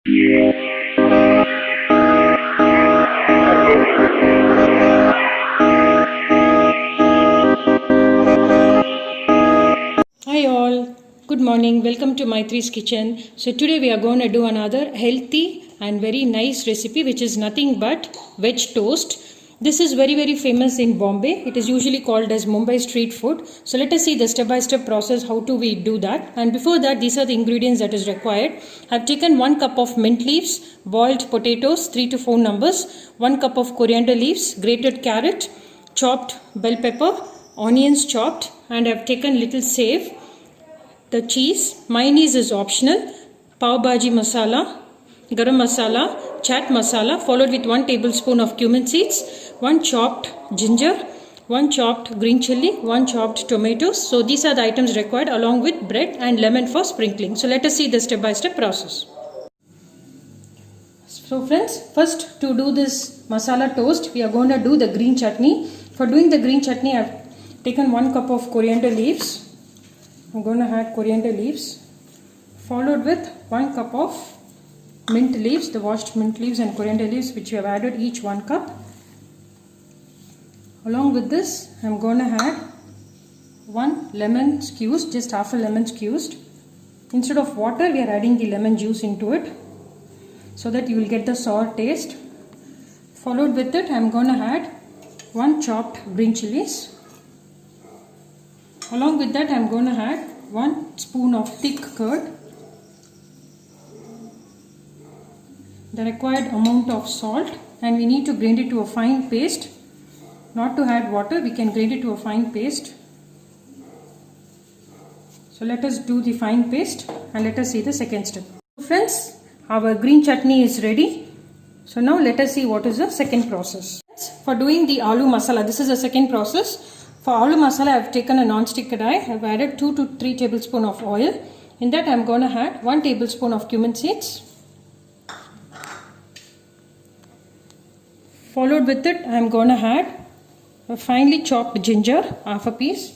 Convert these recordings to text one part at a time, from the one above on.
Hi all, good morning. Welcome to Maitri's Kitchen. So today we are going to do another healthy and very nice recipe, which is nothing but veg toast. This is very famous in Bombay. It is usually called as Mumbai street food. So let us see the step-by-step process. How do we do that? And before that, these are the ingredients that is required. I've taken 1 cup of mint leaves, boiled potatoes, 3 to 4 numbers, 1 cup of coriander leaves, grated carrot, chopped bell pepper, onions chopped, and I've taken little save, the cheese. Mayonnaise is optional. Pav bhaji masala, garam masala, chaat masala, followed with 1 tablespoon of cumin seeds, 1 chopped ginger, 1 chopped green chilli, 1 chopped tomatoes. So these are the items required, along with bread and lemon for sprinkling. So let us see the step-by-step process. So friends, first to do this masala toast, we are going to do the green chutney. For doing the green chutney, I have taken 1 cup of coriander leaves. I'm going to add coriander leaves, followed with 1 cup of mint leaves, the washed mint leaves and coriander leaves, which we have added each 1 cup. Along with this, I'm going to add 1 lemon squeezed, just half a lemon squeezed. Instead of water, we are adding the lemon juice into it, so that you will get the sour taste. Followed with it, I'm going to add 1 chopped green chilies. Along with that, I am going to add 1 spoon of thick curd, the required amount of salt, and we need to grind it to a fine paste. Not to add water, we can grind it to a fine paste. So let us do the fine paste and let us see the second step. Friends, our green chutney is ready. So now let us see what is the second process. For doing the aloo masala, this is the second process. For aloo masala, I have taken a non-stick kadai. I have added 2 to 3 tablespoons of oil. In that, I am going to add 1 tablespoon of cumin seeds. Followed with it, I am going to add a finely chopped ginger, half a piece.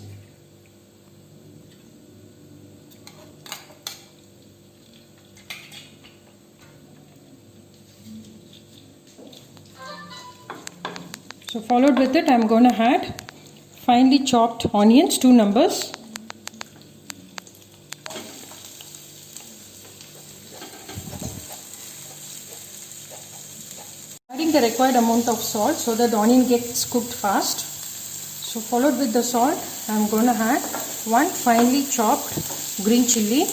So followed with it, I am going to add finely chopped onions, 2 numbers. Adding the required amount of salt so that the onion gets cooked fast. So followed with the salt, I am going to add 1 finely chopped green chilli.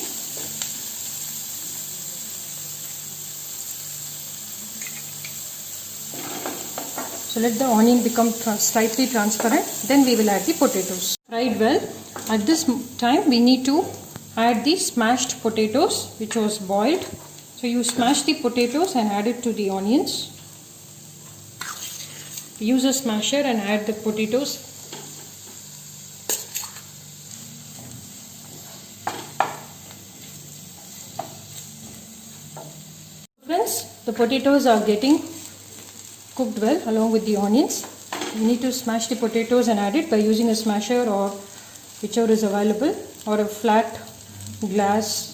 So let the onion become slightly transparent, then we will add the potatoes. Fried well. At this time we need to add the smashed potatoes which was boiled. So you smash the potatoes and add it to the onions. Use a smasher and add the potatoes. Friends, the potatoes are getting cooked well along with the onions. You need to smash the potatoes and add it by using a smasher or whichever is available, or a flat glass.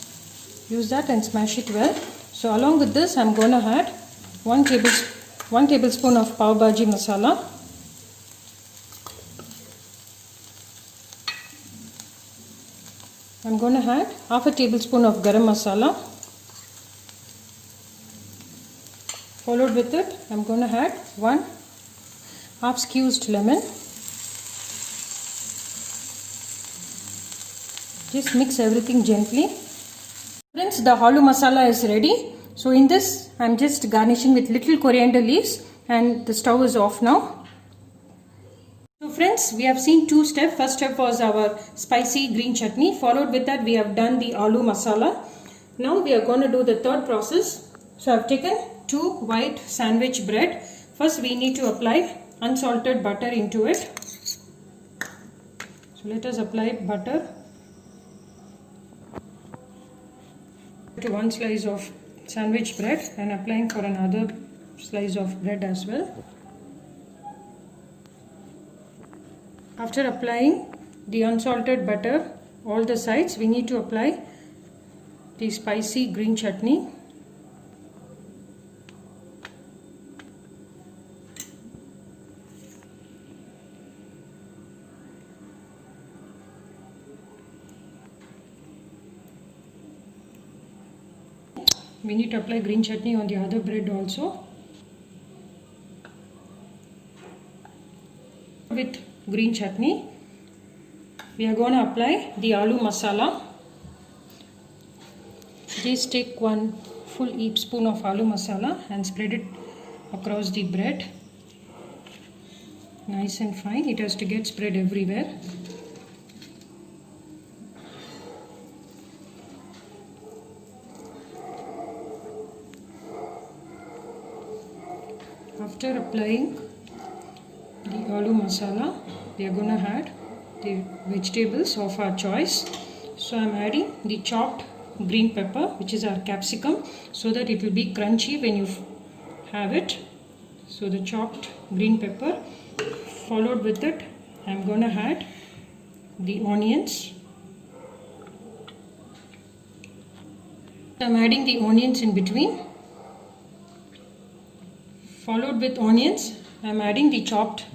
Use that and smash it well. So along with this, I am going to add 1 tablespoon of pav bhaji masala. I am going to add half a tablespoon of garam masala. Followed with it, I am going to add 1 half squeezed lemon. Just mix everything gently. Friends, the aloo masala is ready. So in this, I am just garnishing with little coriander leaves, and the stove is off now. So friends, we have seen 2 steps. First step was our spicy green chutney. Followed with that, we have done the aloo masala. Now we are going to do the third process. So I have taken 2 white sandwich bread. First we need to apply unsalted butter into it. So let us apply butter to 1 slice of sandwich bread and applying for another slice of bread as well. After applying the unsalted butter all the sides, we need to apply the spicy green chutney. We need to apply green chutney on the other bread also. With green chutney, we are going to apply the aloo masala. Just take 1 full heap spoon of aloo masala and spread it across the bread. Nice and fine. It has to get spread everywhere. After applying the aloo masala, we are going to add the vegetables of our choice. So I am adding the chopped green pepper, which is our capsicum, so that it will be crunchy when you have it. So the chopped green pepper, followed with it I am going to add the onions. I am adding the onions in between. Followed with onions, I am adding the chopped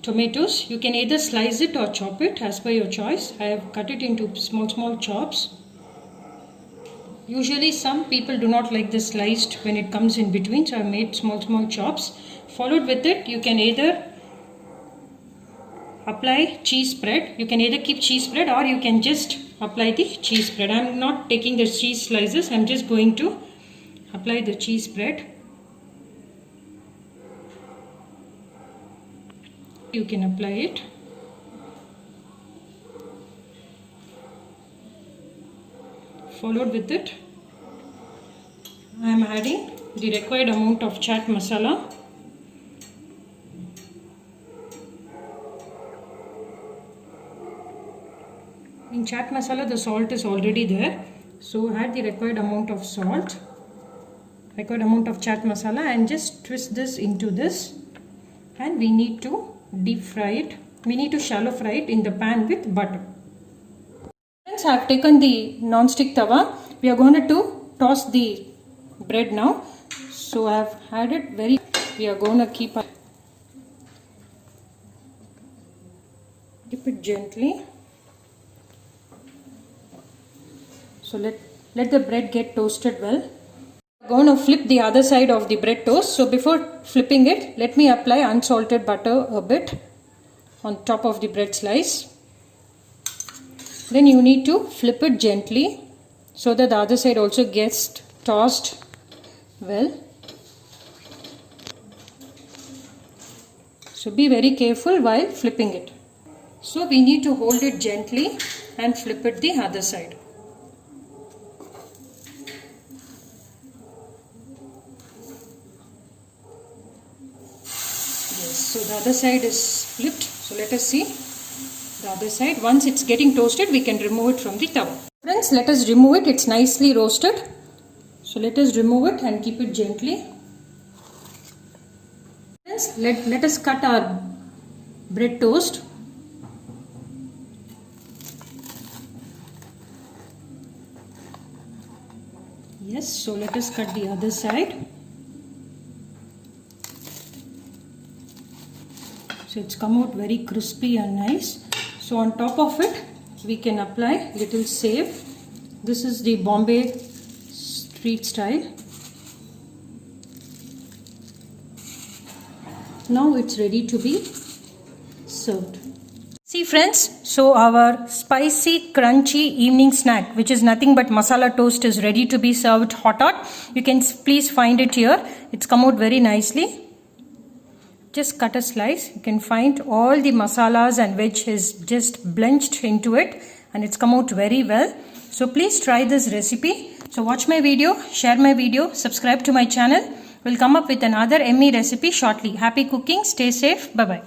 tomatoes. You can either slice it or chop it as per your choice. I have cut it into small chops. Usually some people do not like this sliced when it comes in between, so I have made small chops. Followed with it, you can either apply cheese spread. You can either keep cheese spread or you can just apply the cheese spread. I am not taking the cheese slices. I am just going to apply the cheese spread. You can apply it. Followed with it, I am adding the required amount of chaat masala. In chaat masala, the salt is already there, so add the required amount of salt, required amount of chaat masala, and just twist this into this. And we need to deep fry it. We need to shallow fry it in the pan with butter. Friends, I have taken the non-stick tawa. We are going to toss the bread now. So I have added we are going to keep it gently. So let the bread get toasted well. I'm going to flip the other side of the bread toast. So before flipping it, let me apply unsalted butter a bit on top of the bread slice. Then you need to flip it gently so that the other side also gets tossed well. So be very careful while flipping it. So we need to hold it gently and flip it the other side. So the other side is flipped. So let us see the other side. Once it's getting toasted, we can remove it from the tawa. Friends, let us remove it. It's nicely roasted. So let us remove it and keep it gently. Friends, let us cut our bread toast. Yes, so let us cut the other side. So it's come out very crispy and nice. So on top of it, we can apply little save. This is the Bombay street style. Now it's ready to be served. See friends, so our spicy crunchy evening snack, which is nothing but masala toast, is ready to be served hot. You can please find it here. It's come out very nicely. Just cut a slice. You can find all the masalas and veg is just blenched into it, and it's come out very well. So please try this recipe. So watch my video, share my video, subscribe to my channel. We'll come up with another yummy recipe shortly. Happy cooking. Stay safe. Bye-bye.